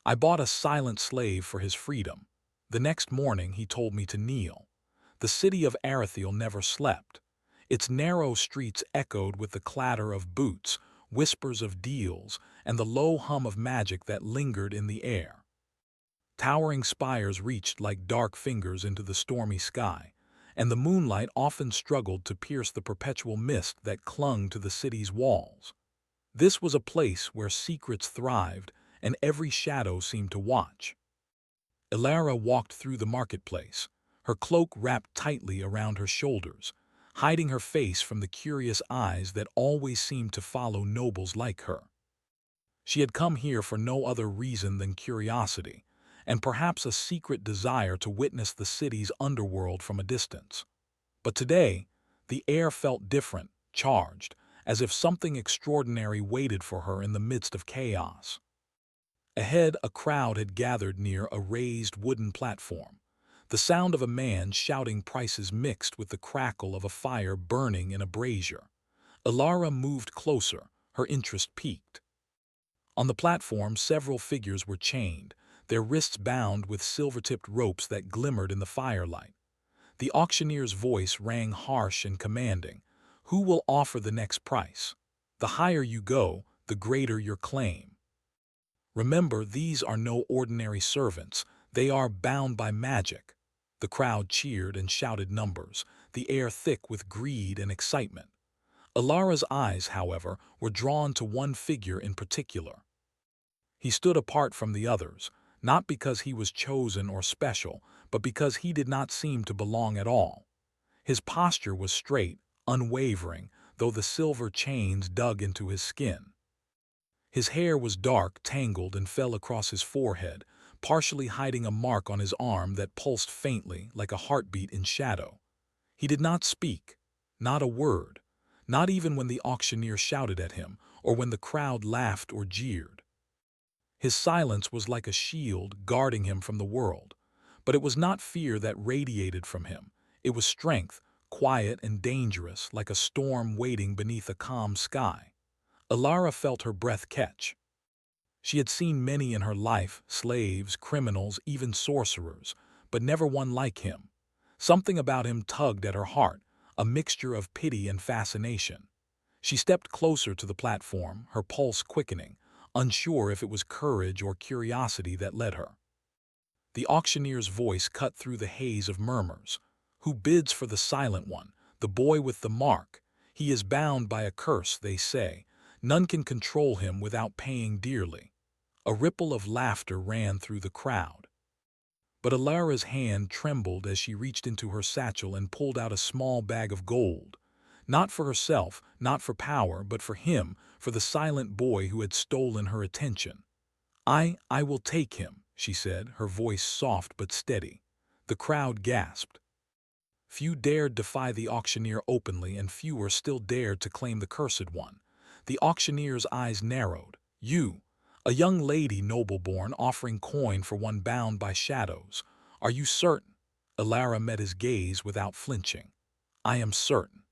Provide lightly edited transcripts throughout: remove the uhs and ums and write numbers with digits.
I bought a silent slave for his freedom. The next morning he told me to kneel. The city of Arathiel never slept. Its narrow streets echoed with the clatter of boots, whispers of deals, and the low hum of magic that lingered in the air. Towering spires reached like dark fingers into the stormy sky, and the moonlight often struggled to pierce the perpetual mist that clung to the city's walls. This was a place where secrets thrived and every shadow seemed to watch. Ilara walked through the marketplace, her cloak wrapped tightly around her shoulders, hiding her face from the curious eyes that always seemed to follow nobles like her. She had come here for no other reason than curiosity, and perhaps a secret desire to witness the city's underworld from a distance. But today, the air felt different, charged, as if something extraordinary waited for her in the midst of chaos. Ahead, a crowd had gathered near a raised wooden platform. The sound of a man shouting prices mixed with the crackle of a fire burning in a brazier. Ilara moved closer, her interest piqued. On the platform, several figures were chained, their wrists bound with silver-tipped ropes that glimmered in the firelight. The auctioneer's voice rang harsh and commanding. "Who will offer the next price? The higher you go, the greater your claim. Remember, these are no ordinary servants. They are bound by magic." The crowd cheered and shouted numbers, the air thick with greed and excitement. Ilara's eyes, however, were drawn to one figure in particular. He stood apart from the others, not because he was chosen or special, but because he did not seem to belong at all. His posture was straight, unwavering, though the silver chains dug into his skin. His hair was dark, tangled, and fell across his forehead, partially hiding a mark on his arm that pulsed faintly like a heartbeat in shadow. He did not speak, not a word, not even when the auctioneer shouted at him or when the crowd laughed or jeered. His silence was like a shield guarding him from the world, but it was not fear that radiated from him. It was strength, quiet and dangerous, like a storm waiting beneath a calm sky. Ilara felt her breath catch. She had seen many in her life, slaves, criminals, even sorcerers, but never one like him. Something about him tugged at her heart, a mixture of pity and fascination. She stepped closer to the platform, her pulse quickening, unsure if it was courage or curiosity that led her. The auctioneer's voice cut through the haze of murmurs. "Who bids for the silent one, the boy with the mark? He is bound by a curse, they say. None can control him without paying dearly." A ripple of laughter ran through the crowd. But Ilara's hand trembled as she reached into her satchel and pulled out a small bag of gold. Not for herself, not for power, but for him, for the silent boy who had stolen her attention. I will take him," she said, her voice soft but steady. The crowd gasped. Few dared defy the auctioneer openly, and fewer still dared to claim the cursed one. The auctioneer's eyes narrowed. "You, a young lady noble-born offering coin for one bound by shadows. Are you certain?" Ilara met his gaze without flinching. "I am certain.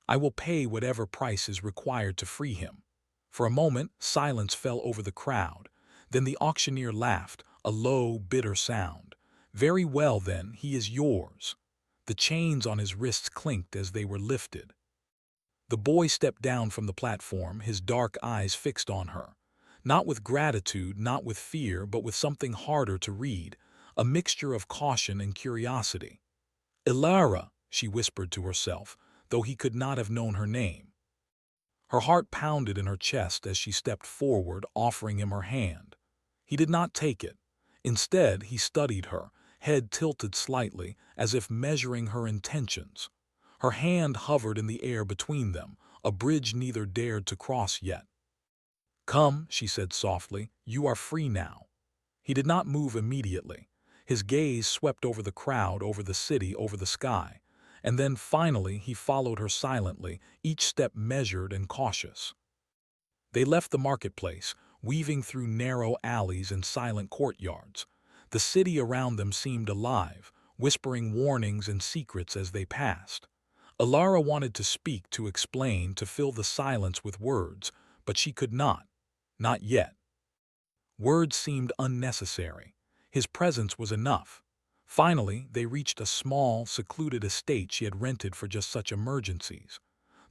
I will pay whatever price is required to free him." For a moment, silence fell over the crowd. Then the auctioneer laughed, a low, bitter sound. "Very well, then, he is yours." The chains on his wrists clinked as they were lifted. The boy stepped down from the platform, his dark eyes fixed on her. Not with gratitude, not with fear, but with something harder to read, a mixture of caution and curiosity. "Ilara," she whispered to herself, though he could not have known her name. Her heart pounded in her chest as she stepped forward, offering him her hand. He did not take it. Instead, he studied her, head tilted slightly, as if measuring her intentions. Her hand hovered in the air between them, a bridge neither dared to cross yet. "Come," she said softly, "you are free now." He did not move immediately. His gaze swept over the crowd, over the city, over the sky. And then, finally, he followed her silently, each step measured and cautious. They left the marketplace, weaving through narrow alleys and silent courtyards. The city around them seemed alive, whispering warnings and secrets as they passed. Ilara wanted to speak, to explain, to fill the silence with words, but she could not. Not yet. Words seemed unnecessary. His presence was enough. Finally, they reached a small, secluded estate she had rented for just such emergencies.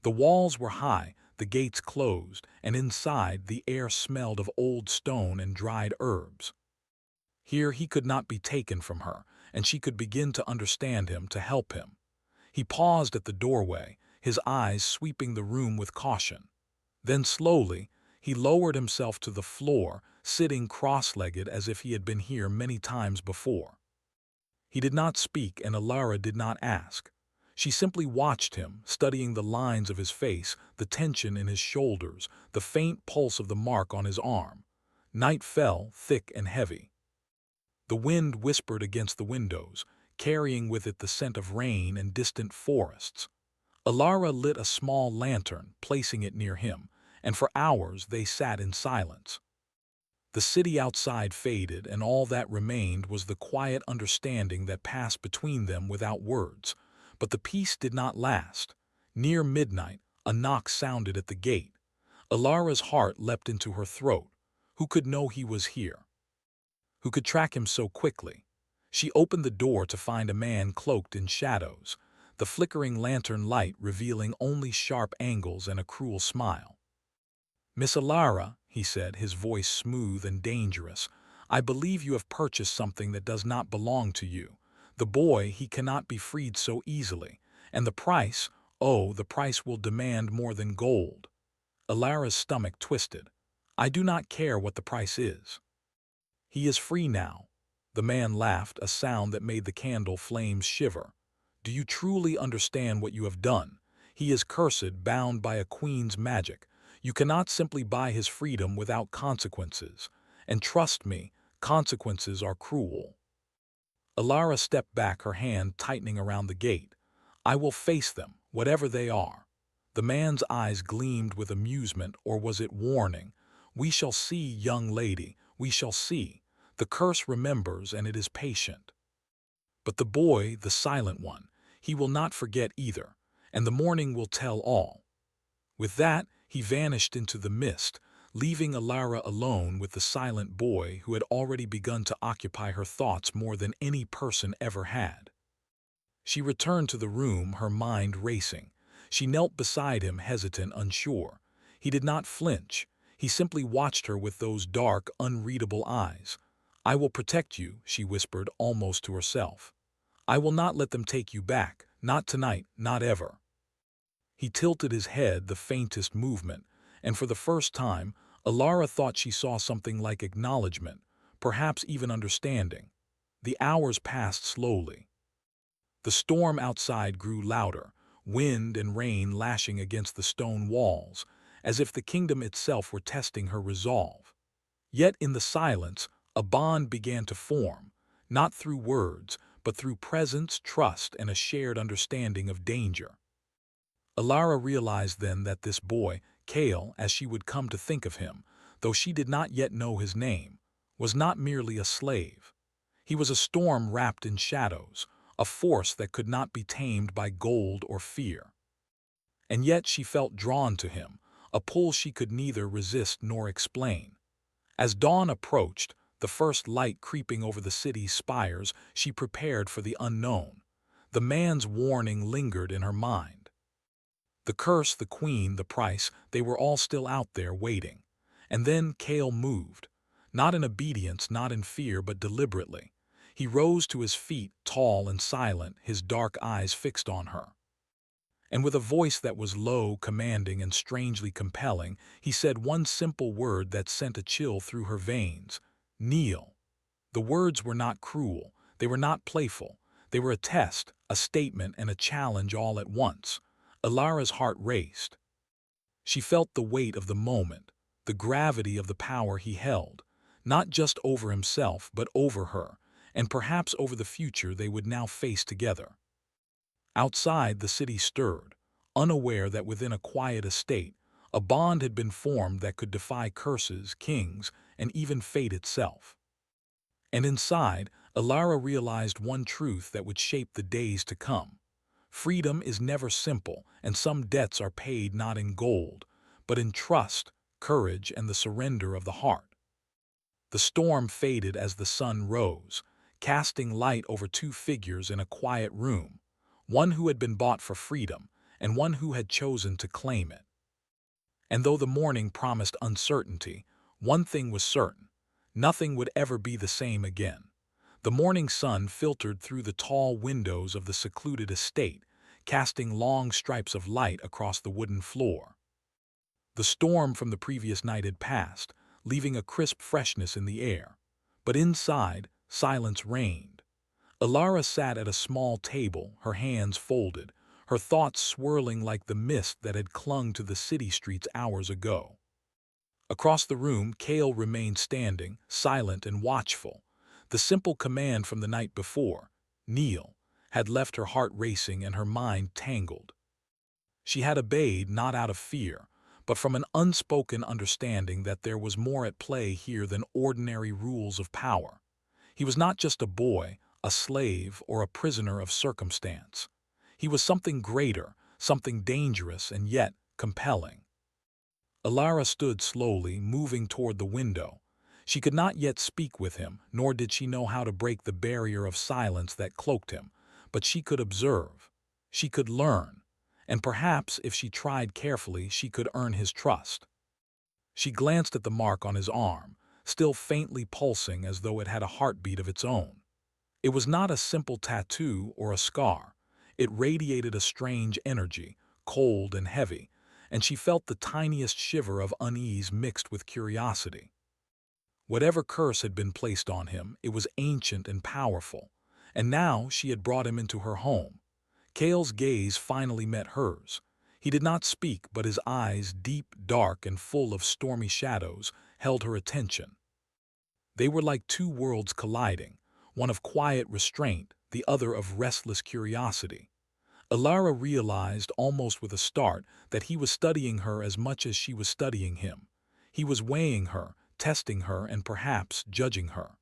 The walls were high, the gates closed, and inside the air smelled of old stone and dried herbs. Here he could not be taken from her, and she could begin to understand him, to help him. He paused at the doorway, his eyes sweeping the room with caution. Then slowly, he lowered himself to the floor, sitting cross-legged as if he had been here many times before. He did not speak, and Alara did not ask. She simply watched him, studying the lines of his face, the tension in his shoulders, the faint pulse of the mark on his arm. Night fell, thick and heavy. The wind whispered against the windows, carrying with it the scent of rain and distant forests. Alara lit a small lantern, placing it near him, and for hours they sat in silence. The city outside faded, and all that remained was the quiet understanding that passed between them without words. But the peace did not last. Near midnight, a knock sounded at the gate. Alara's heart leapt into her throat. Who could know he was here? Who could track him so quickly? She opened the door to find a man cloaked in shadows, the flickering lantern light revealing only sharp angles and a cruel smile. "Miss Alara," he said, his voice smooth and dangerous, "I believe you have purchased something that does not belong to you. The boy, he cannot be freed so easily. And the price, oh, the price will demand more than gold." Alara's stomach twisted. "I do not care what the price is. He is free now." The man laughed, a sound that made the candle flames shiver. "Do you truly understand what you have done? He is cursed, bound by a queen's magic. You cannot simply buy his freedom without consequences. And trust me, consequences are cruel." Alara stepped back, her hand tightening around the gate. "I will face them, whatever they are." The man's eyes gleamed with amusement, or was it warning? "We shall see, young lady, we shall see. The curse remembers, and it is patient. But the boy, the silent one, he will not forget either, and the morning will tell all." With that, he vanished into the mist, leaving Alara alone with the silent boy who had already begun to occupy her thoughts more than any person ever had. She returned to the room, her mind racing. She knelt beside him, hesitant, unsure. He did not flinch. He simply watched her with those dark, unreadable eyes. "I will protect you," she whispered, almost to herself. "I will not let them take you back, not tonight, not ever." He tilted his head, the faintest movement, and for the first time, Alara thought she saw something like acknowledgement, perhaps even understanding. The hours passed slowly. The storm outside grew louder, wind and rain lashing against the stone walls, as if the kingdom itself were testing her resolve. Yet in the silence, a bond began to form, not through words, but through presence, trust, and a shared understanding of danger. Alara realized then that this boy, Kale, as she would come to think of him, though she did not yet know his name, was not merely a slave. He was a storm wrapped in shadows, a force that could not be tamed by gold or fear. And yet she felt drawn to him, a pull she could neither resist nor explain. As dawn approached, the first light creeping over the city's spires, she prepared for the unknown. The man's warning lingered in her mind. The curse, the queen, the price, they were all still out there waiting. And then Kale moved, not in obedience, not in fear, but deliberately. He rose to his feet, tall and silent, his dark eyes fixed on her. And with a voice that was low, commanding, and strangely compelling, he said one simple word that sent a chill through her veins: "Kneel." The words were not cruel, they were not playful. They were a test, a statement, and a challenge all at once. Alara's heart raced. She felt the weight of the moment, the gravity of the power he held, not just over himself, but over her, and perhaps over the future they would now face together. Outside, the city stirred, unaware that within a quiet estate, a bond had been formed that could defy curses, kings, and even fate itself. And inside, Alara realized one truth that would shape the days to come. Freedom is never simple, and some debts are paid not in gold, but in trust, courage, and the surrender of the heart. The storm faded as the sun rose, casting light over two figures in a quiet room, one who had been bought for freedom and one who had chosen to claim it. And though the morning promised uncertainty, one thing was certain: nothing would ever be the same again. The morning sun filtered through the tall windows of the secluded estate, casting long stripes of light across the wooden floor. The storm from the previous night had passed, leaving a crisp freshness in the air. But inside, silence reigned. Alara sat at a small table, her hands folded, her thoughts swirling like the mist that had clung to the city streets hours ago. Across the room, Kale remained standing, silent and watchful. The simple command from the night before, "Kneel," had left her heart racing and her mind tangled. She had obeyed not out of fear, but from an unspoken understanding that there was more at play here than ordinary rules of power. He was not just a boy, a slave, or a prisoner of circumstance. He was something greater, something dangerous and yet compelling. Alara stood slowly, moving toward the window. She could not yet speak with him, nor did she know how to break the barrier of silence that cloaked him, but she could observe. She could learn, and perhaps if she tried carefully she could earn his trust. She glanced at the mark on his arm, still faintly pulsing as though it had a heartbeat of its own. It was not a simple tattoo or a scar. It radiated a strange energy, cold and heavy, and she felt the tiniest shiver of unease mixed with curiosity. Whatever curse had been placed on him, it was ancient and powerful, and now she had brought him into her home. Kale's gaze finally met hers. He did not speak, but his eyes, deep, dark, and full of stormy shadows, held her attention. They were like two worlds colliding, one of quiet restraint, the other of restless curiosity. Alara realized, almost with a start, that he was studying her as much as she was studying him. He was weighing her, testing her, and perhaps judging her.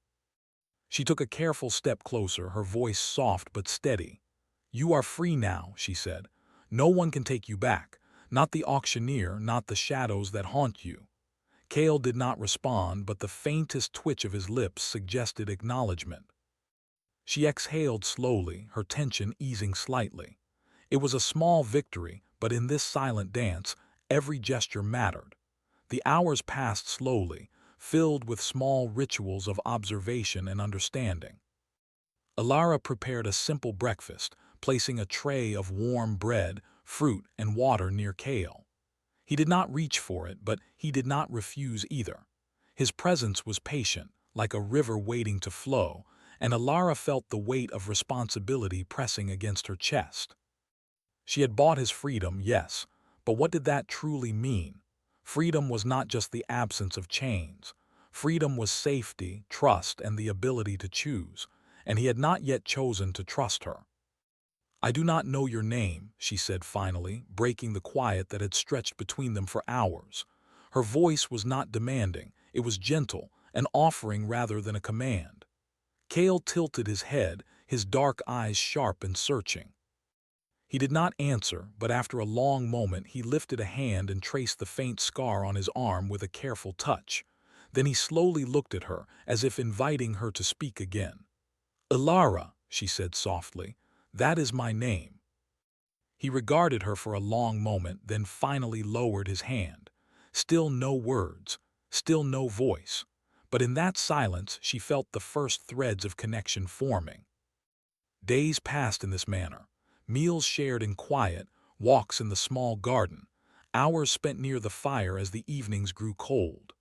She took a careful step closer, her voice soft but steady. "You are free now," she said. "No one can take you back, not the auctioneer, not the shadows that haunt you." Kale did not respond, but the faintest twitch of his lips suggested acknowledgement. She exhaled slowly, her tension easing slightly. It was a small victory, but in this silent dance, every gesture mattered. The hours passed slowly, filled with small rituals of observation and understanding. Alara prepared a simple breakfast, placing a tray of warm bread, fruit, and water near Kale. He did not reach for it, but he did not refuse either. His presence was patient, like a river waiting to flow, and Alara felt the weight of responsibility pressing against her chest. She had bought his freedom, yes, but what did that truly mean? Freedom was not just the absence of chains. Freedom was safety, trust, and the ability to choose, and he had not yet chosen to trust her. "I do not know your name," she said finally, breaking the quiet that had stretched between them for hours. Her voice was not demanding, it was gentle, an offering rather than a command. Kale tilted his head, his dark eyes sharp and searching. He did not answer, but after a long moment he lifted a hand and traced the faint scar on his arm with a careful touch. Then he slowly looked at her, as if inviting her to speak again. "Alara," she said softly, "that is my name." He regarded her for a long moment, then finally lowered his hand. Still no words, still no voice. But in that silence she felt the first threads of connection forming. Days passed in this manner. Meals shared in quiet, walks in the small garden, hours spent near the fire as the evenings grew cold.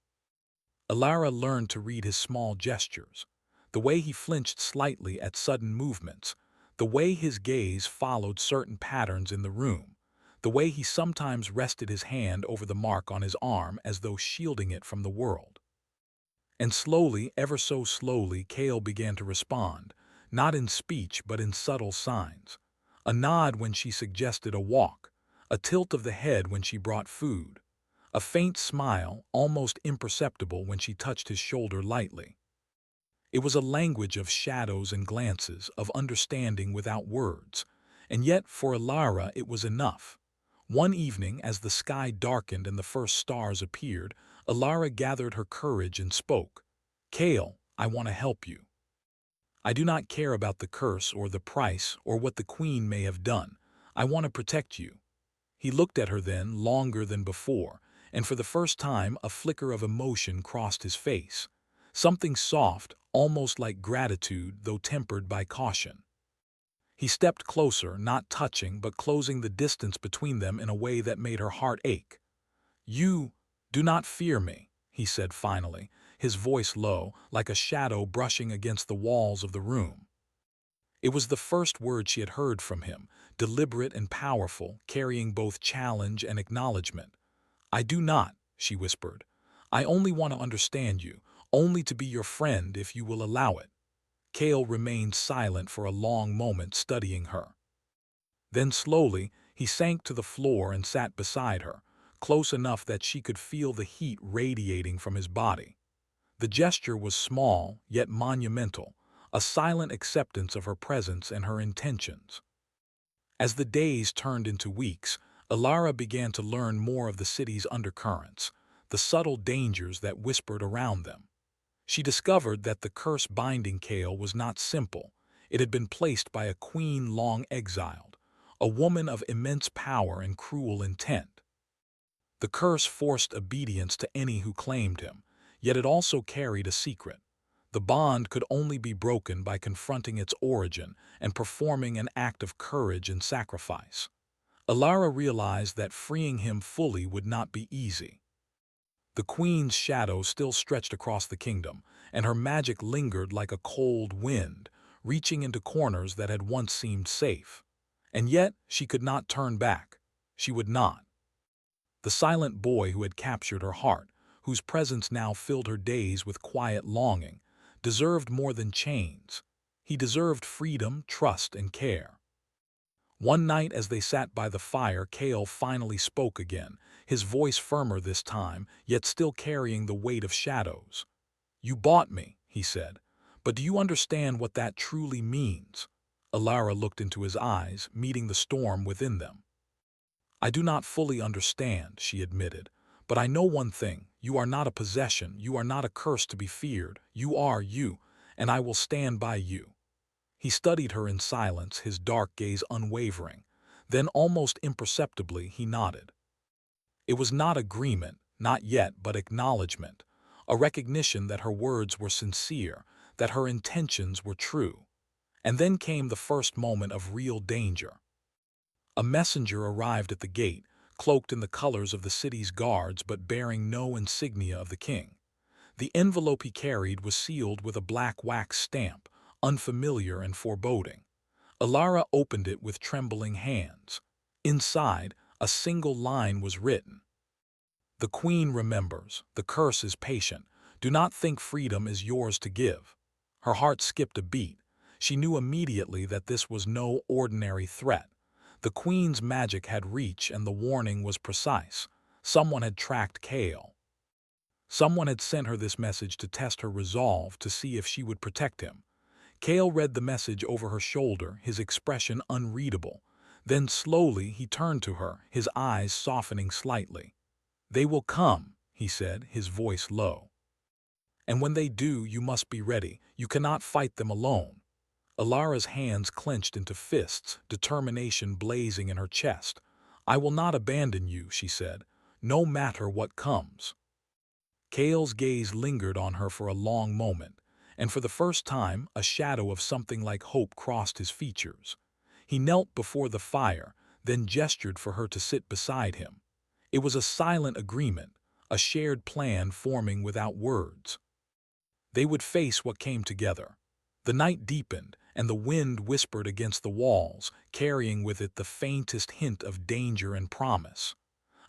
Alara learned to read his small gestures, the way he flinched slightly at sudden movements, the way his gaze followed certain patterns in the room, the way he sometimes rested his hand over the mark on his arm as though shielding it from the world. And slowly, ever so slowly, Kale began to respond, not in speech but in subtle signs. A nod when she suggested a walk, a tilt of the head when she brought food, a faint smile, almost imperceptible when she touched his shoulder lightly. It was a language of shadows and glances, of understanding without words, and yet for Alara it was enough. One evening, as the sky darkened and the first stars appeared, Alara gathered her courage and spoke. Kale, I want to help you. I do not care about the curse or the price or what the queen may have done. I want to protect you. He looked at her then longer than before, and for the first time a flicker of emotion crossed his face. Something soft, almost like gratitude, though tempered by caution. He stepped closer, not touching, but closing the distance between them in a way that made her heart ache. "You do not fear me," he said finally, his voice low, like a shadow brushing against the walls of the room. It was the first word she had heard from him, deliberate and powerful, carrying both challenge and acknowledgement. "I do not," she whispered. "I only want to understand you, only to be your friend if you will allow it." Kale remained silent for a long moment, studying her. Then slowly, he sank to the floor and sat beside her, close enough that she could feel the heat radiating from his body. The gesture was small, yet monumental, a silent acceptance of her presence and her intentions. As the days turned into weeks, Alara began to learn more of the city's undercurrents, the subtle dangers that whispered around them. She discovered that the curse binding Kale was not simple. It had been placed by a queen long exiled, a woman of immense power and cruel intent. The curse forced obedience to any who claimed him, yet it also carried a secret. The bond could only be broken by confronting its origin and performing an act of courage and sacrifice. Alara realized that freeing him fully would not be easy. The queen's shadow still stretched across the kingdom, and her magic lingered like a cold wind, reaching into corners that had once seemed safe. And yet she could not turn back. She would not. The silent boy who had captured her heart, whose presence now filled her days with quiet longing, deserved more than chains. He deserved freedom, trust, and care. One night as they sat by the fire, Kale finally spoke again, his voice firmer this time, yet still carrying the weight of shadows. "You bought me," he said, "but do you understand what that truly means?" Alara looked into his eyes, meeting the storm within them. "I do not fully understand," she admitted, "but I know one thing. You are not a possession, you are not a curse to be feared. You are you, and I will stand by you." He studied her in silence, his dark gaze unwavering. Then, almost imperceptibly, he nodded. It was not agreement, not yet, but acknowledgement, a recognition that her words were sincere, that her intentions were true. And then came the first moment of real danger. A messenger arrived at the gate, cloaked in the colors of the city's guards but bearing no insignia of the king. The envelope he carried was sealed with a black wax stamp, unfamiliar and foreboding. Alara opened it with trembling hands. Inside, a single line was written. "The queen remembers. The curse is patient. Do not think freedom is yours to give." Her heart skipped a beat. She knew immediately that this was no ordinary threat. The queen's magic had reach, and the warning was precise. Someone had tracked Kale. Someone had sent her this message to test her resolve, to see if she would protect him. Kale read the message over her shoulder, his expression unreadable. Then slowly he turned to her, his eyes softening slightly. "They will come," he said, his voice low. "And when they do, you must be ready. You cannot fight them alone." Alara's hands clenched into fists, determination blazing in her chest. "I will not abandon you," she said, "no matter what comes." Kale's gaze lingered on her for a long moment, and for the first time a shadow of something like hope crossed his features. He knelt before the fire, then gestured for her to sit beside him. It was a silent agreement, a shared plan forming without words. They would face what came together. The night deepened, and the wind whispered against the walls, carrying with it the faintest hint of danger and promise.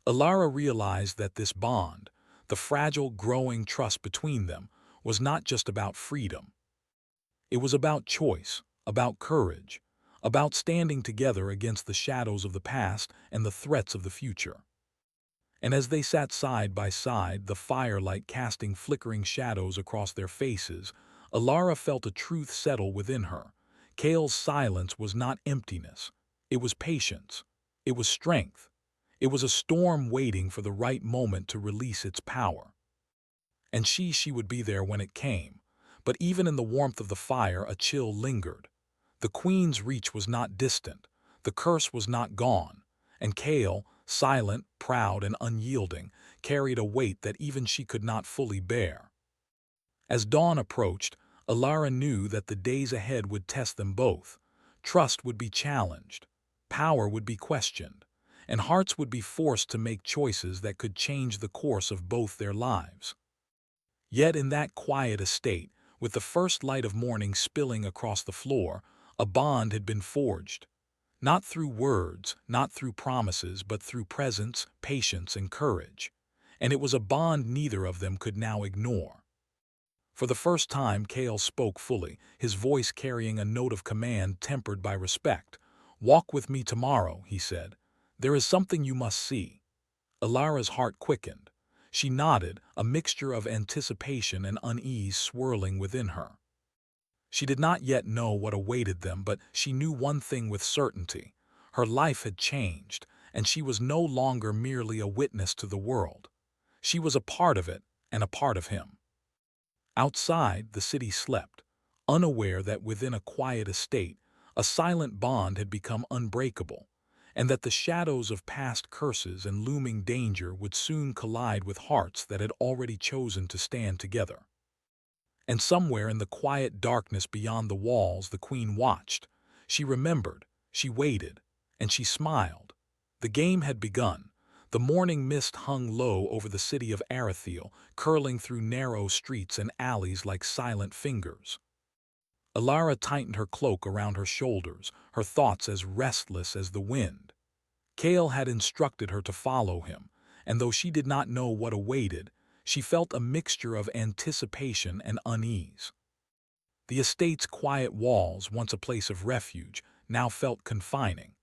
Alara realized that this bond, the fragile, growing trust between them, was not just about freedom. It was about choice, about courage, about standing together against the shadows of the past and the threats of the future. And as they sat side by side, the firelight casting flickering shadows across their faces, Alara felt a truth settle within her. Kale's silence was not emptiness. It was patience. It was strength. It was a storm waiting for the right moment to release its power. And she would be there when it came. But even in the warmth of the fire, a chill lingered. The queen's reach was not distant, the curse was not gone, and Kale, silent, proud, and unyielding, carried a weight that even she could not fully bear. As dawn approached, Alara knew that the days ahead would test them both. Trust would be challenged, power would be questioned, and hearts would be forced to make choices that could change the course of both their lives. Yet in that quiet estate, with the first light of morning spilling across the floor, a bond had been forged. Not through words, not through promises, but through presence, patience, and courage. And it was a bond neither of them could now ignore. For the first time, Kale spoke fully, his voice carrying a note of command tempered by respect. "Walk with me tomorrow," he said. "There is something you must see." Alara's heart quickened. She nodded, a mixture of anticipation and unease swirling within her. She did not yet know what awaited them, but she knew one thing with certainty. Her life had changed, and she was no longer merely a witness to the world. She was a part of it, and a part of him. Outside, the city slept, unaware that within a quiet estate, a silent bond had become unbreakable, and that the shadows of past curses and looming danger would soon collide with hearts that had already chosen to stand together. And somewhere in the quiet darkness beyond the walls, the queen watched. She remembered, she waited, and she smiled. The game had begun. The morning mist hung low over the city of Arathiel, curling through narrow streets and alleys like silent fingers. Alara tightened her cloak around her shoulders, her thoughts as restless as the wind. Kale had instructed her to follow him, and though she did not know what awaited, she felt a mixture of anticipation and unease. The estate's quiet walls, once a place of refuge, now felt confining.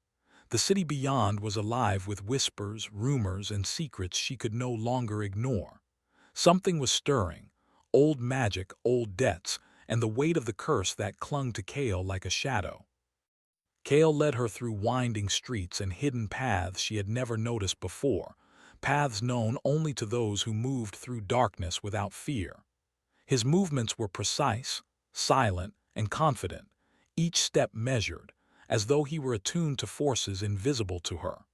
The city beyond was alive with whispers, rumors, and secrets she could no longer ignore. Something was stirring, old magic, old debts, and the weight of the curse that clung to Kale like a shadow. Kale led her through winding streets and hidden paths she had never noticed before, paths known only to those who moved through darkness without fear. His movements were precise, silent, and confident, each step measured, as though he were attuned to forces invisible to her.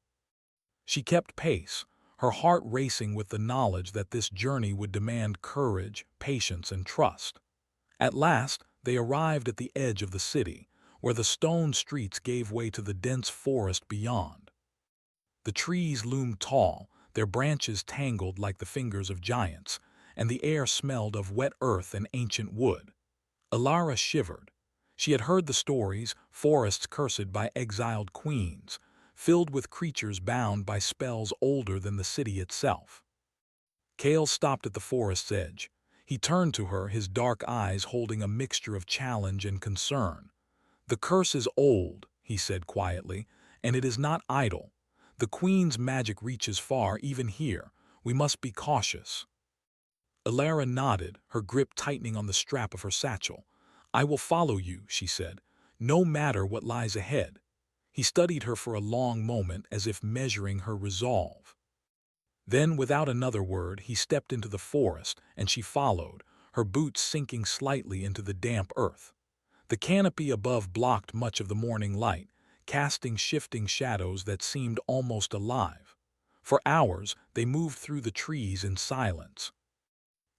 She kept pace, her heart racing with the knowledge that this journey would demand courage, patience, and trust. At last, they arrived at the edge of the city, where the stone streets gave way to the dense forest beyond. The trees loomed tall, their branches tangled like the fingers of giants, and the air smelled of wet earth and ancient wood. Alara shivered. She had heard the stories, forests cursed by exiled queens, filled with creatures bound by spells older than the city itself. Kale stopped at the forest's edge. He turned to her, his dark eyes holding a mixture of challenge and concern. "The curse is old," he said quietly, "and it is not idle. The queen's magic reaches far, even here. We must be cautious." Alara nodded, her grip tightening on the strap of her satchel. "I will follow you," she said, "no matter what lies ahead." He studied her for a long moment, as if measuring her resolve. Then, without another word, he stepped into the forest, and she followed, her boots sinking slightly into the damp earth. The canopy above blocked much of the morning light, casting shifting shadows that seemed almost alive. For hours, they moved through the trees in silence.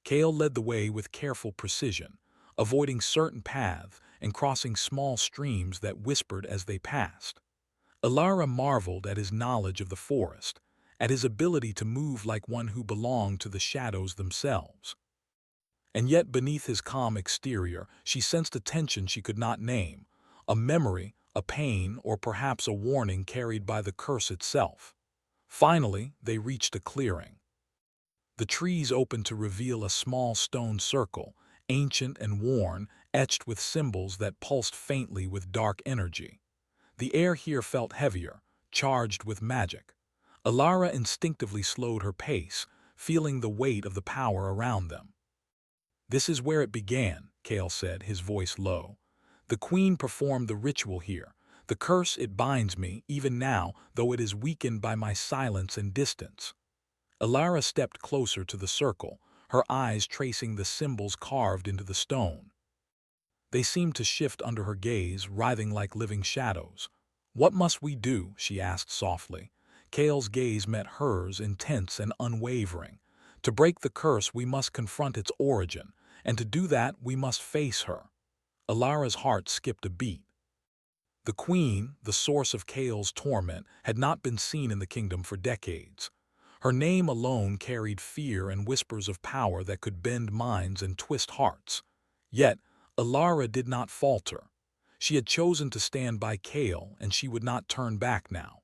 Kale led the way with careful precision, avoiding certain paths and crossing small streams that whispered as they passed. Alara marveled at his knowledge of the forest, at his ability to move like one who belonged to the shadows themselves. And yet beneath his calm exterior, she sensed a tension she could not name, a memory, a pain, or perhaps a warning carried by the curse itself. Finally, they reached a clearing. The trees opened to reveal a small stone circle, ancient and worn, etched with symbols that pulsed faintly with dark energy. The air here felt heavier, charged with magic. Alara instinctively slowed her pace, feeling the weight of the power around them. "This is where it began," Kale said, his voice low. "The queen performed the ritual here. The curse, it binds me, even now, though it is weakened by my silence and distance." Alara stepped closer to the circle, her eyes tracing the symbols carved into the stone. They seemed to shift under her gaze, writhing like living shadows. "What must we do?" she asked softly. Kale's gaze met hers, intense and unwavering. "To break the curse, we must confront its origin, and to do that, we must face her." Alara's heart skipped a beat. The queen, the source of Kale's torment, had not been seen in the kingdom for decades. Her name alone carried fear and whispers of power that could bend minds and twist hearts. Yet, Alara did not falter. She had chosen to stand by Kale, and she would not turn back now.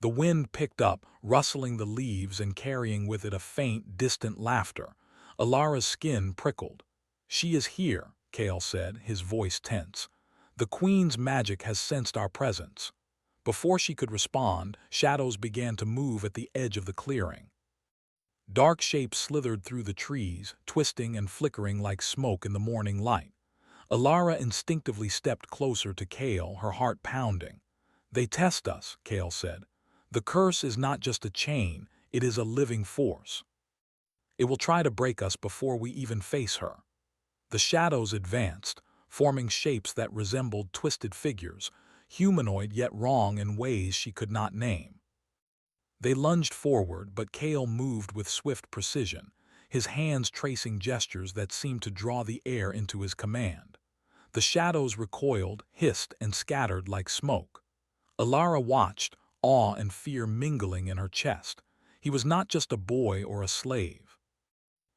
The wind picked up, rustling the leaves and carrying with it a faint, distant laughter. Alara's skin prickled. "She is here," Kale said, his voice tense. "The queen's magic has sensed our presence." Before she could respond, shadows began to move at the edge of the clearing. Dark shapes slithered through the trees, twisting and flickering like smoke in the morning light. Alara instinctively stepped closer to Kale, her heart pounding. "They test us," Kale said. "The curse is not just a chain, it is a living force. It will try to break us before we even face her." The shadows advanced, forming shapes that resembled twisted figures, humanoid yet wrong in ways she could not name. They lunged forward, but Kale moved with swift precision, his hands tracing gestures that seemed to draw the air into his command. The shadows recoiled, hissed, and scattered like smoke. Alara watched, awe and fear mingling in her chest. He was not just a boy or a slave.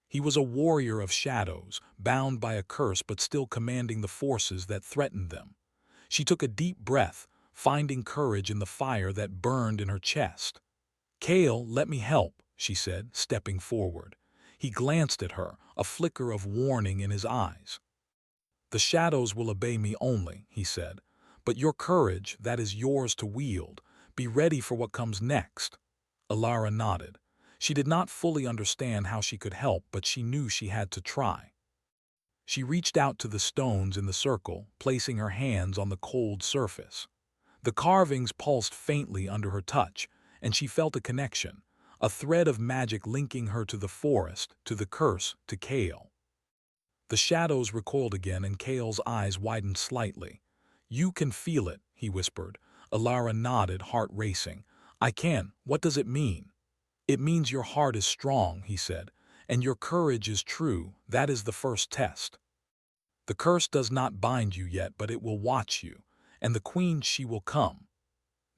He was a warrior of shadows, bound by a curse but still commanding the forces that threatened them. She took a deep breath, finding courage in the fire that burned in her chest. "Kale, let me help," she said, stepping forward. He glanced at her, a flicker of warning in his eyes. "The shadows will obey me only," he said. "But your courage, that is yours to wield. Be ready for what comes next." Alara nodded. She did not fully understand how she could help, but she knew she had to try. She reached out to the stones in the circle, placing her hands on the cold surface. The carvings pulsed faintly under her touch, and she felt a connection, a thread of magic linking her to the forest, to the curse, to Kale. The shadows recoiled again, and Kale's eyes widened slightly. "You can feel it," he whispered. Alara nodded, heart racing. "I can. What does it mean?" "It means your heart is strong," he said, "and your courage is true. That is the first test. The curse does not bind you yet, but it will watch you, and the queen, she will come."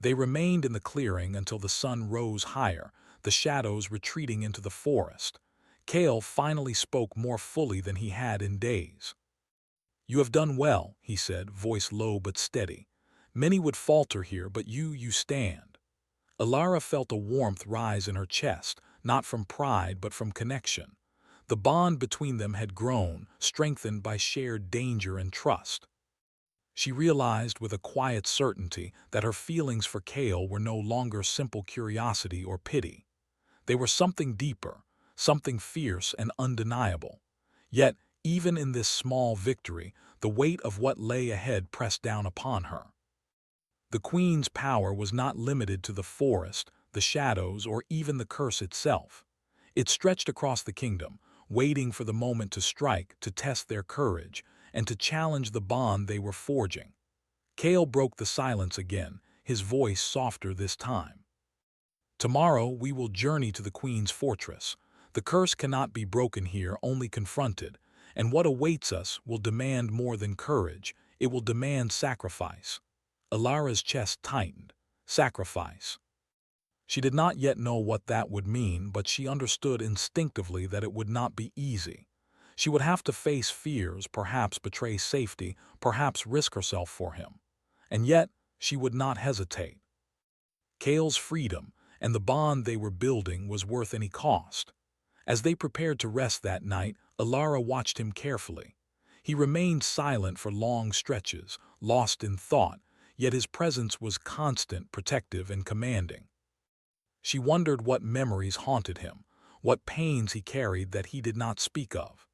They remained in the clearing until the sun rose higher, the shadows retreating into the forest. Kale finally spoke more fully than he had in days. "You have done well," he said, voice low but steady. "Many would falter here, but you stand." Alara felt a warmth rise in her chest, not from pride but from connection. The bond between them had grown, strengthened by shared danger and trust. She realized with a quiet certainty that her feelings for Kale were no longer simple curiosity or pity. They were something deeper, something fierce and undeniable. Yet, even in this small victory, the weight of what lay ahead pressed down upon her. The queen's power was not limited to the forest, the shadows, or even the curse itself. It stretched across the kingdom, waiting for the moment to strike, to test their courage, and to challenge the bond they were forging. Kale broke the silence again, his voice softer this time. "Tomorrow we will journey to the queen's fortress. The curse cannot be broken here, only confronted, and what awaits us will demand more than courage, it will demand sacrifice." Alara's chest tightened. Sacrifice. She did not yet know what that would mean, but she understood instinctively that it would not be easy. She would have to face fears, perhaps betray safety, perhaps risk herself for him. And yet, she would not hesitate. Kale's freedom and the bond they were building was worth any cost. As they prepared to rest that night, Alara watched him carefully. He remained silent for long stretches, lost in thought, yet his presence was constant, protective, and commanding. She wondered what memories haunted him, what pains he carried that he did not speak of.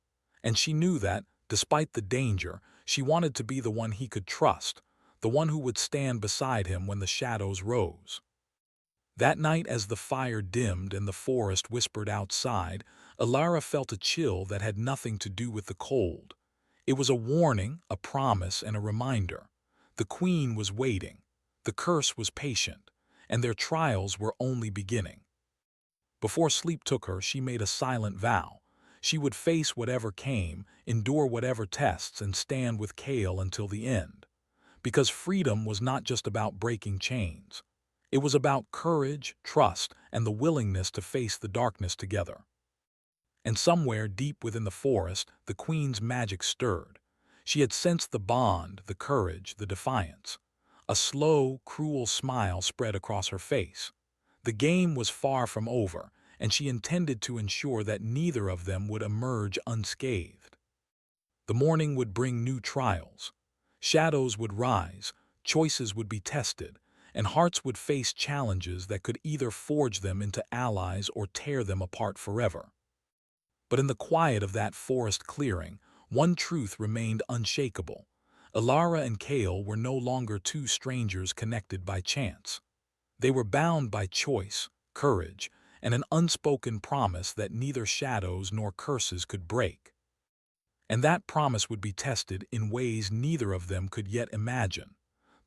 And she knew that, despite the danger, she wanted to be the one he could trust, the one who would stand beside him when the shadows rose. That night, as the fire dimmed and the forest whispered outside, Alara felt a chill that had nothing to do with the cold. It was a warning, a promise, and a reminder. The queen was waiting. The curse was patient, and their trials were only beginning. Before sleep took her, she made a silent vow. She would face whatever came, endure whatever tests, and stand with Kale until the end. Because freedom was not just about breaking chains. It was about courage, trust, and the willingness to face the darkness together. And somewhere deep within the forest, the queen's magic stirred. She had sensed the bond, the courage, the defiance. A slow, cruel smile spread across her face. The game was far from over, and she intended to ensure that neither of them would emerge unscathed. The morning would bring new trials. Shadows would rise, choices would be tested, and hearts would face challenges that could either forge them into allies or tear them apart forever. But in the quiet of that forest clearing, one truth remained unshakable. Alara and Kale were no longer two strangers connected by chance. They were bound by choice, courage, and an unspoken promise that neither shadows nor curses could break. And that promise would be tested in ways neither of them could yet imagine.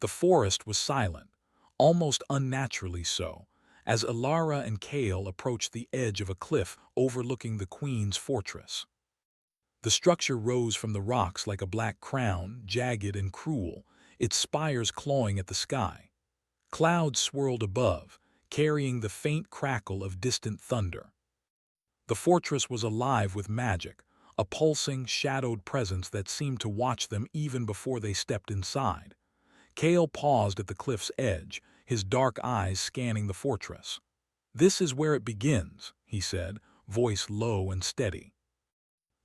The forest was silent, almost unnaturally so, as Alara and Kale approached the edge of a cliff overlooking the queen's fortress. The structure rose from the rocks like a black crown, jagged and cruel, its spires clawing at the sky. Clouds swirled above, carrying the faint crackle of distant thunder. The fortress was alive with magic, a pulsing, shadowed presence that seemed to watch them even before they stepped inside. Kale paused at the cliff's edge, his dark eyes scanning the fortress. "This is where it begins," he said, voice low and steady.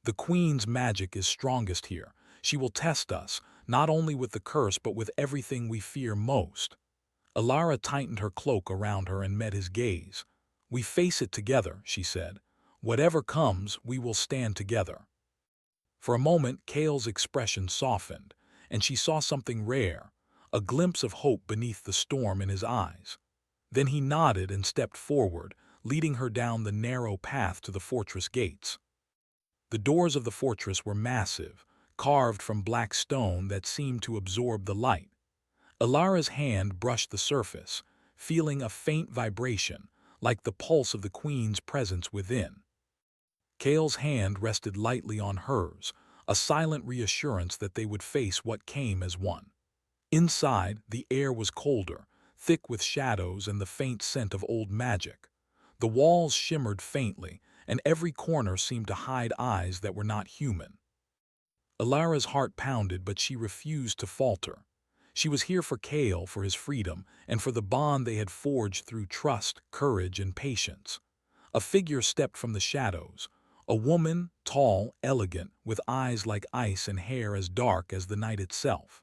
"The queen's magic is strongest here. She will test us, not only with the curse but with everything we fear most." Alara tightened her cloak around her and met his gaze. "We face it together," she said. "Whatever comes, we will stand together." For a moment, Kale's expression softened, and she saw something rare, a glimpse of hope beneath the storm in his eyes. Then he nodded and stepped forward, leading her down the narrow path to the fortress gates. The doors of the fortress were massive, carved from black stone that seemed to absorb the light. Alara's hand brushed the surface, feeling a faint vibration, like the pulse of the queen's presence within. Kale's hand rested lightly on hers, a silent reassurance that they would face what came as one. Inside, the air was colder, thick with shadows and the faint scent of old magic. The walls shimmered faintly, and every corner seemed to hide eyes that were not human. Alara's heart pounded, but she refused to falter. She was here for Kale, for his freedom, and for the bond they had forged through trust, courage, and patience. A figure stepped from the shadows, a woman, tall, elegant, with eyes like ice and hair as dark as the night itself.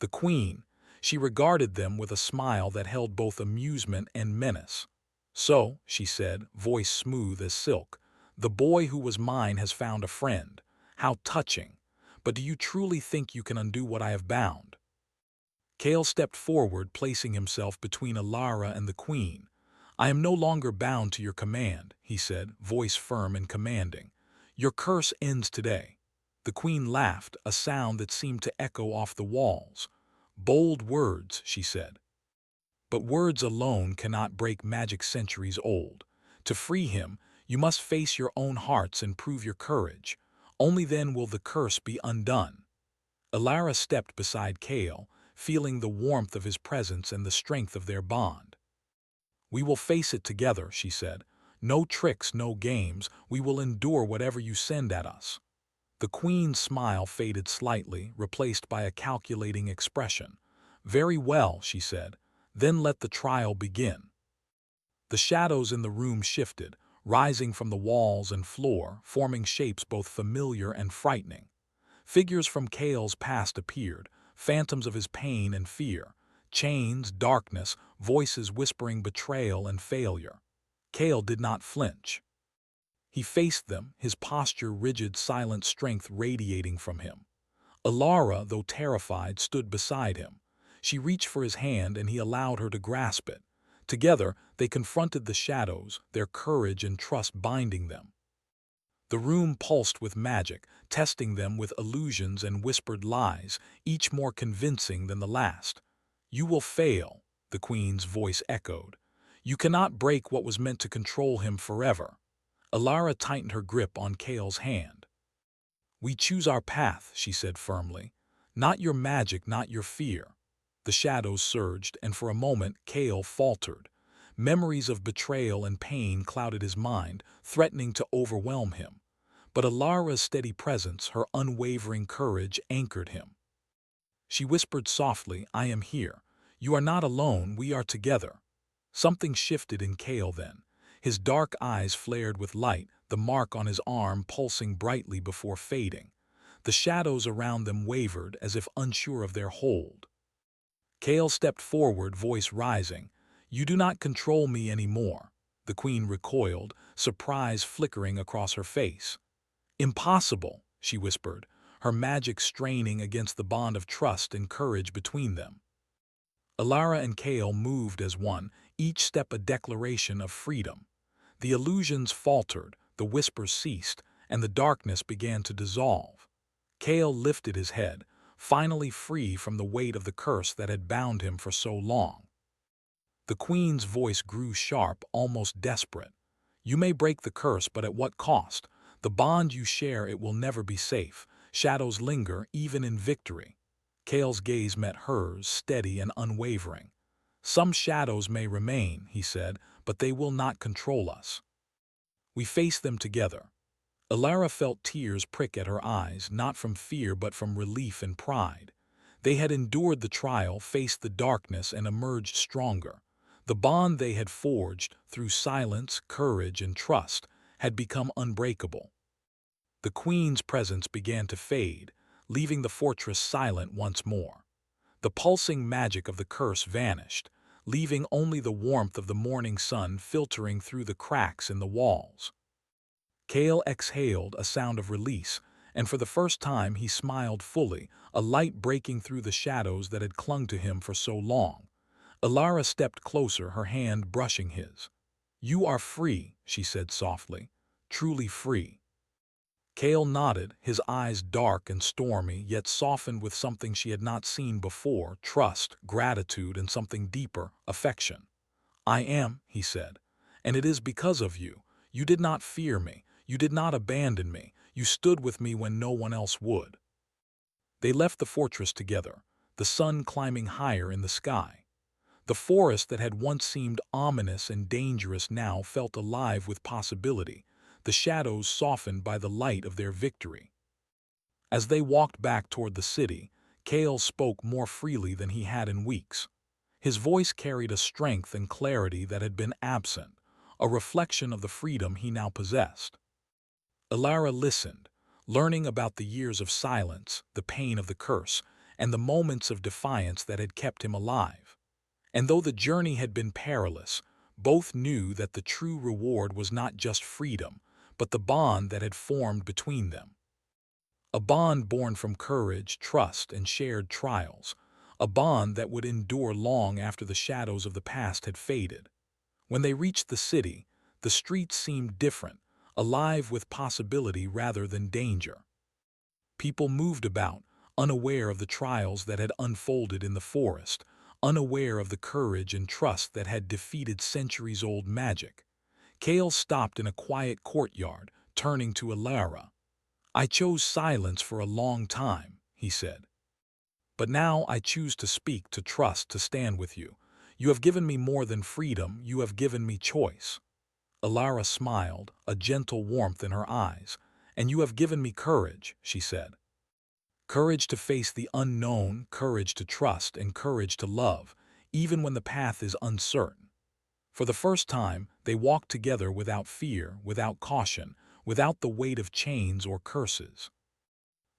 The queen, she regarded them with a smile that held both amusement and menace. "So," she said, voice smooth as silk, "the boy who was mine has found a friend. How touching! But do you truly think you can undo what I have bound?" Kale stepped forward, placing himself between Alara and the queen. "I am no longer bound to your command," he said, voice firm and commanding. "Your curse ends today." The queen laughed, a sound that seemed to echo off the walls. "Bold words," she said. "But words alone cannot break magic centuries old. To free him, you must face your own hearts and prove your courage. Only then will the curse be undone." Alara stepped beside Kale, feeling the warmth of his presence and the strength of their bond. "We will face it together," she said. "No tricks, no games. We will endure whatever you send at us." The queen's smile faded slightly, replaced by a calculating expression. "Very well," she said. "Then let the trial begin." The shadows in the room shifted, rising from the walls and floor, forming shapes both familiar and frightening. Figures from Kale's past appeared, phantoms of his pain and fear. Chains, darkness, voices whispering betrayal and failure. Kale did not flinch. He faced them, his posture rigid, silent strength radiating from him. Alara, though terrified, stood beside him. She reached for his hand and he allowed her to grasp it. Together, they confronted the shadows, their courage and trust binding them. The room pulsed with magic, testing them with illusions and whispered lies, each more convincing than the last. "You will fail," the queen's voice echoed. "You cannot break what was meant to control him forever." Alara tightened her grip on Kale's hand. "We choose our path," she said firmly. "Not your magic, not your fear." The shadows surged, and for a moment Kale faltered. Memories of betrayal and pain clouded his mind, threatening to overwhelm him. But Alara's steady presence, her unwavering courage, anchored him. She whispered softly, "I am here. You are not alone, we are together." Something shifted in Kale then. His dark eyes flared with light, the mark on his arm pulsing brightly before fading. The shadows around them wavered as if unsure of their hold. Kale stepped forward, voice rising. "You do not control me anymore." The queen recoiled, surprise flickering across her face. "Impossible," she whispered, her magic straining against the bond of trust and courage between them. Alara and Kale moved as one, each step a declaration of freedom. The illusions faltered, the whispers ceased, and the darkness began to dissolve. Kale lifted his head, finally free from the weight of the curse that had bound him for so long. The queen's voice grew sharp, almost desperate. "You may break the curse, but at what cost? The bond you share, it will never be safe. Shadows linger, even in victory." Kale's gaze met hers, steady and unwavering. "Some shadows may remain," he said, "but they will not control us." We faced them together. Alara felt tears prick at her eyes, not from fear but from relief and pride. They had endured the trial, faced the darkness, and emerged stronger. The bond they had forged, through silence, courage, and trust, had become unbreakable. The queen's presence began to fade, leaving the fortress silent once more. The pulsing magic of the curse vanished, leaving only the warmth of the morning sun filtering through the cracks in the walls. Kale exhaled a sound of release, and for the first time he smiled fully, a light breaking through the shadows that had clung to him for so long. Alara stepped closer, her hand brushing his. "You are free," she said softly, "truly free." Kale nodded, his eyes dark and stormy, yet softened with something she had not seen before: trust, gratitude, and something deeper, affection. "I am," he said, "and it is because of you. You did not fear me. You did not abandon me. You stood with me when no one else would." They left the fortress together, the sun climbing higher in the sky. The forest that had once seemed ominous and dangerous now felt alive with possibility, the shadows softened by the light of their victory. As they walked back toward the city, Kale spoke more freely than he had in weeks. His voice carried a strength and clarity that had been absent, a reflection of the freedom he now possessed. Alara listened, learning about the years of silence, the pain of the curse, and the moments of defiance that had kept him alive. And though the journey had been perilous, both knew that the true reward was not just freedom, but the bond that had formed between them. A bond born from courage, trust, and shared trials. A bond that would endure long after the shadows of the past had faded. When they reached the city, the streets seemed different, alive with possibility rather than danger. People moved about, unaware of the trials that had unfolded in the forest, unaware of the courage and trust that had defeated centuries-old magic. Kale stopped in a quiet courtyard, turning to Alara. "I chose silence for a long time," he said. "But now I choose to speak, to trust, to stand with you. You have given me more than freedom, you have given me choice." Alara smiled, a gentle warmth in her eyes. "And you have given me courage," she said. "Courage to face the unknown, courage to trust, and courage to love, even when the path is uncertain." For the first time, they walked together without fear, without caution, without the weight of chains or curses.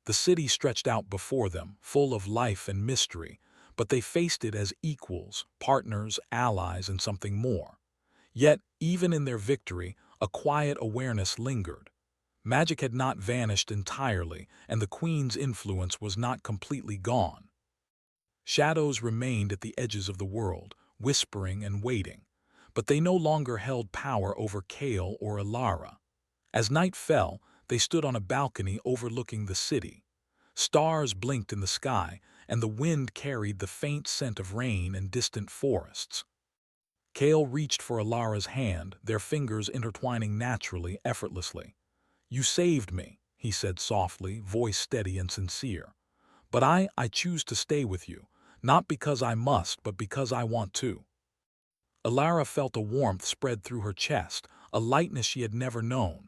The city stretched out before them, full of life and mystery, but they faced it as equals, partners, allies, and something more. Yet, even in their victory, a quiet awareness lingered. Magic had not vanished entirely, and the Queen's influence was not completely gone. Shadows remained at the edges of the world, whispering and waiting, but they no longer held power over Kale or Alara. As night fell, They stood on a balcony overlooking the city. Stars blinked in the sky, and the wind carried the faint scent of rain and distant forests. Kale reached for Alara's hand, their fingers intertwining naturally, effortlessly. "You saved me," he said softly, voice steady and sincere. "But I choose to stay with you, not because I must, but because I want to." Alara felt a warmth spread through her chest, a lightness she had never known.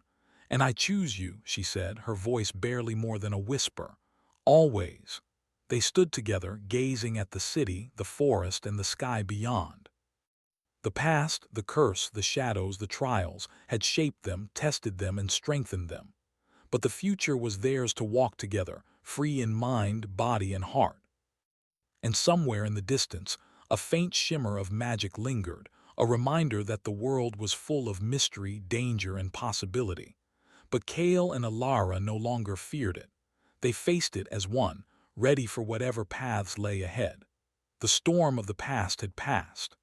"And I choose you," she said, her voice barely more than a whisper. "Always." They stood together, gazing at the city, the forest, and the sky beyond. The past, the curse, the shadows, the trials, had shaped them, tested them, and strengthened them. But the future was theirs to walk together, free in mind, body, and heart. And somewhere in the distance, a faint shimmer of magic lingered, a reminder that the world was full of mystery, danger, and possibility. But Kale and Alara no longer feared it. They faced it as one, ready for whatever paths lay ahead. The storm of the past had passed.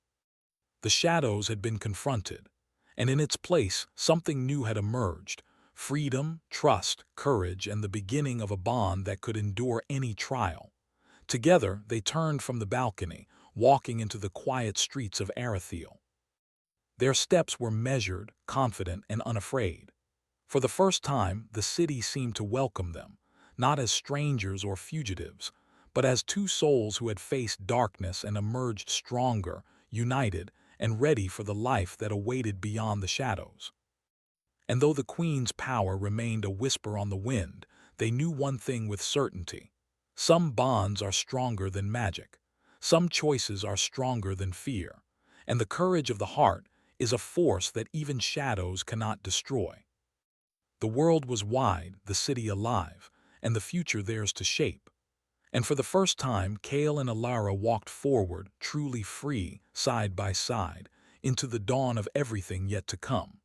The shadows had been confronted, and in its place something new had emerged: freedom, trust, courage, and the beginning of a bond that could endure any trial. Together they turned from the balcony, walking into the quiet streets of Arathiel. Their steps were measured, confident, and unafraid. For the first time, the city seemed to welcome them, not as strangers or fugitives, but as two souls who had faced darkness and emerged stronger, united, and ready for the life that awaited beyond the shadows. And though the Queen's power remained a whisper on the wind, they knew one thing with certainty: some bonds are stronger than magic, some choices are stronger than fear, and the courage of the heart is a force that even shadows cannot destroy. The world was wide, the city alive, and the future theirs to shape. And for the first time, Kale and Alara walked forward, truly free, side by side, into the dawn of everything yet to come.